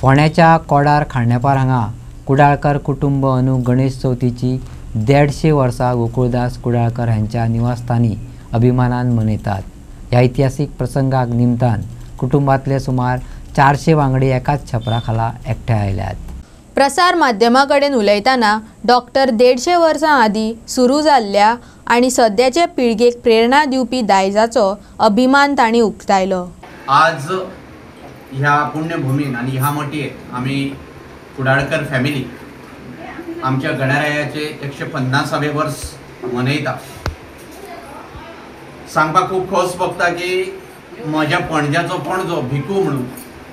फोंड्याच्या कोडार खांडेपार हांगा कुडाळकर कुटुंब अंदू गणेश चवथीची 150 वर्सां गोकुळदास कुडाळकर हांच्या निवासस्थानी अभिमानान मनयतात। ह्या ऐतिहासीक प्रसंगाक निमतान कुटुंबातले सुमार 400 वांगडी एकाच छपरा खाला एकठांय आयल्यात। प्रसार माध्यमांकडेन उलयतना डॉक्टर 150 वर्सां आदी सुरू जाल्ल्या आणि सद्याचे पिळगेक प्रेरणा दिवपी दायजाचो अभिमान तांणी उक्तायलो। आज ह्या पुण्यभूमीन आणि ह्या मटयेक आमी कुडाळकर फॅमिली आमच्या गणरायाचे 150वे वर्स मनयता। सांगपाक खूब खोस भोगता की म्हज्या पणज्याचो पणजो भिकू म्हणून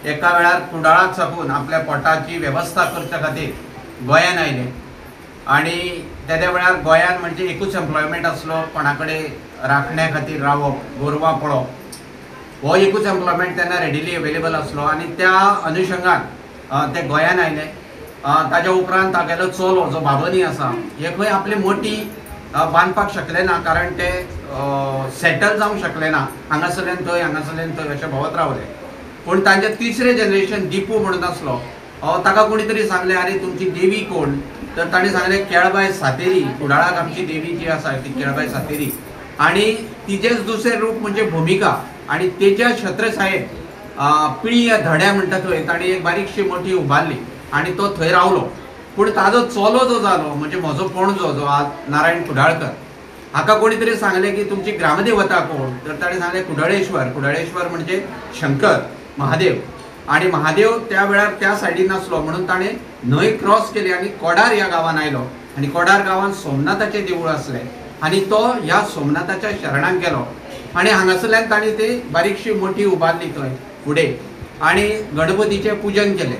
एका वेळार कुडाळाक साकून आपल्या पोटाची वेवस्था करच्या खातीर गोंयान आयले आणि त्या वेळार गोंयान म्हणजे एकूच एम्प्लॉयमेंट आसलो, कोणा कडेन राखण्या खातीर रावप, गोरवां पळोवप, हो एकूच एम्प्लॉयमेंट तेन्ना रेडिली अवेलेबल आसलो आणि त्या अनुशंगान ते गोंयान आयले। ताज्या उपरांत तागेलो चलो जो बाबनी आसा हे खंय आपली मोठी बांदपाक शकले ना, कारण ते सेटल जावंक शकले ना, हांगासरल्यान थंय अशें भोंवत रावले। पूण तांचे तिसरे जनरेशन दिपू म्हणून आसलो, ताका कोणी तरी सांगले अरे तुमची देवी कोण, तर ताणें सांगले केळबाई सातेरी, कुडाळाक आमची देवी जी आसा ती केळबाई सातेरी, आणि तिचेच दुसरे रूप म्हणजे भूमिका, आणि तेच्या छत्रछायेक पिळी या धड्या म्हणटा थंय ताणें एक बारीकशी मोठी उबारली आणि तो थंय रावलो। पूण ताजो चलो जो जालो म्हणजे म्हजो पणजो जो आज नारायण कुडाळकर, हाका कोणी तरी सांगले की तुमची ग्रामदेवता कोण, तर ताणें सांगले कुडाळेश्वर म्हणजे शंकर महादेव, आणि महादेव त्या वेळार त्या सायडीन नासलो म्हणून ताणें न्हंय क्रॉस केली आणि कोडार ह्या गांवांत आयलो, आणि कोडार गांवांत सोमनाथाचें देवूळ आसलें आणि तो ह्या सोमनाथाच्या शरणाक गेलो आणि हांगासरल्यान ताणें ती बारीकशी मोठी उबारली थंय फुडें आणि गणपतीचें पूजन केलें।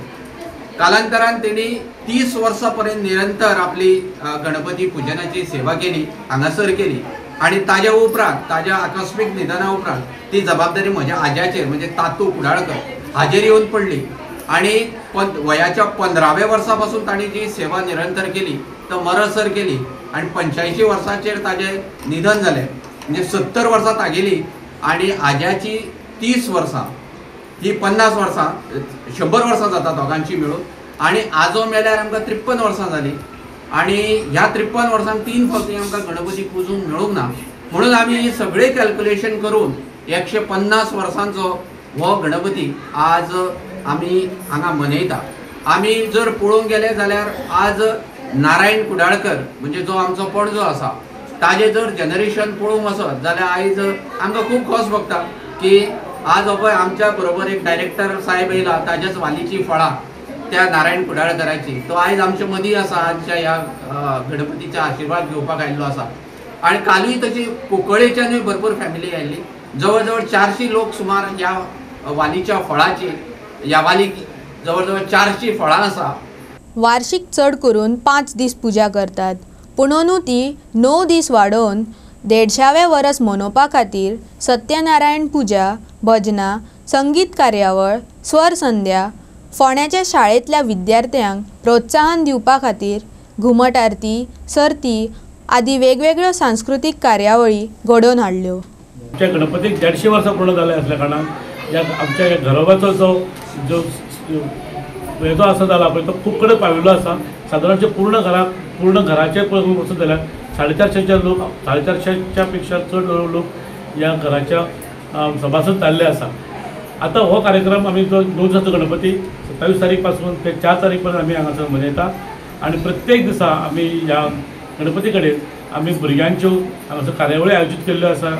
कालांतरान तेणी 30 वर्सां पर्यंत निरंतर आपली गणपती पूजनाची सेवा केली, हांगासर केली, आणि ताज्या उपरांत ताज्या आकस्मीक निधना उपरांत ती जबाबदारी म्हज्या आज्याचेर म्हणजे तातू कुडाळकर हाजेर येवन पडली, आणि वयाच्या 15व्या वर्सा पासून ताणी जी सेवा निरंतर केली तो मरसर केली, आणि 85 वर्साचेर ताजें निधन जालें, म्हणजे 70 वर्सां तागेली, आणि आज्याची 30 वर्सां ही 50 वर्सां 100 वर्सां जाता दोगांची मेळून, आणि आजो मेल्यार आमकां 53 वर्सां जाली, आणि ह्या 53 वर्सांक 3 फावटी आमकां गणपती पुजूंक मेळूंक ना, म्हणून आमी ही सगळी कॅल्क्युलेशन करून 150 वर्सांचो हो गणपती आज आमी हांगा मनयता। आमी जर पळोवंक गेले जाल्यार आज नारायण कुडाळकर म्हणजे जो आमचो पणजो आसा ताजे जर जनरेशन पळोवंक वचत जाल्यार आयज आमकां खूब खोस भोगता की आज हो पळय आमच्या बरोबर एक डायरेक्टर साहेब येयला, ताच्याच वालीची फळां त्या नारायण कुडाळकराची, तो आयज आमच्या मदीं आसा, आजच्या ह्या गणपतीचा आशिर्वाद घेवपाक आयिल्लो आसा। आणि कालूय तशी कुंकळेच्यानूय भरपूर फॅमिली आयिल्ली, जवळ जवळ 400 लोक सुमार ह्या वालीच्या फळाची, ह्या वालीक जवळ जवळ 400 फळां आसा। वार्षिक चड करून 5 दीस पूजा करतात, पुणून ती 9 दीस वाडोवन 150वें वर्स मनोवपा खातीर सत्यनारायण पुजा, भजनां, संगीत कार्यावळ, स्वर संध्या, फोंड्याच्या शाळेंतल्या विद्यार्थ्यांक प्रोत्साहन दिवपा खातीर घुमट आरती, सर्ती आदी वेगवेगळ्यो सांस्कृतीक कार्यावळी घडोवन हाडल्यो। आमच्या गणपतीक 150 वर्सां पूर्ण जाले असल्या कारणान आमच्या घरोबाचो जो हेजो आसा जाला पळय तो खूब कडेन पाविल्लो आसा। सादारणचे पूर्ण घराचे पळोवंक वचत जाल्यार 450 लोक, 450च्या पेक्षा चड लोक ह्या घराच्या सभासद जाल्ले आसा। आता हो कार्यक्रम आमी जो 2 दिसाचो गणपती 27 तारीख पासून ते 4 तारीख पर्यंत आमी हांगासर मनयता, आणि प्रत्येक दिसा आमी ह्या गणपती कडेन आमी भुरग्यांच्यो हांगासर कार्यावळी आयोजीत केल्ल्यो आसा,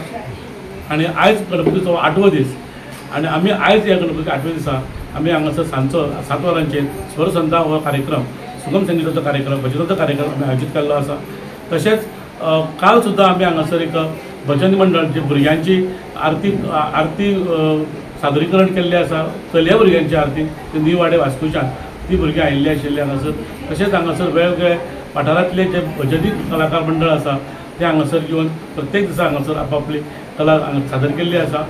आणि आयज गणपतीचो 8वो दीस, आणि आमी आयज ह्या गणपती 8व्या दिसा आमी हांगासर सांजचो 7 वरांचेर स्वर संध्या हो कार्यक्रम, सुगम संगीताचो कार्यक्रम, भजनाचो कार्यक्रम आमी आयोजीत केल्लो आसा। तशेंच काल सुद्दां आमी हांगासर एक भजन मंडळ जे भुरग्यांची आरती सादरीकरण केल्लें आसा, चलया भुरग्यांची आरती, ते न्यू वाडे वास्कोच्यान ती भुरगीं आयिल्ली आशिल्ली हांगासर। तशेंच हांगासर वेगवेगळे वाठारांतले जे भजनी कलाकार मंडळ आसा ते हांगासर येवन प्रत्येक दिसा हांगासर आपापली कला सादर केल्ली आसा।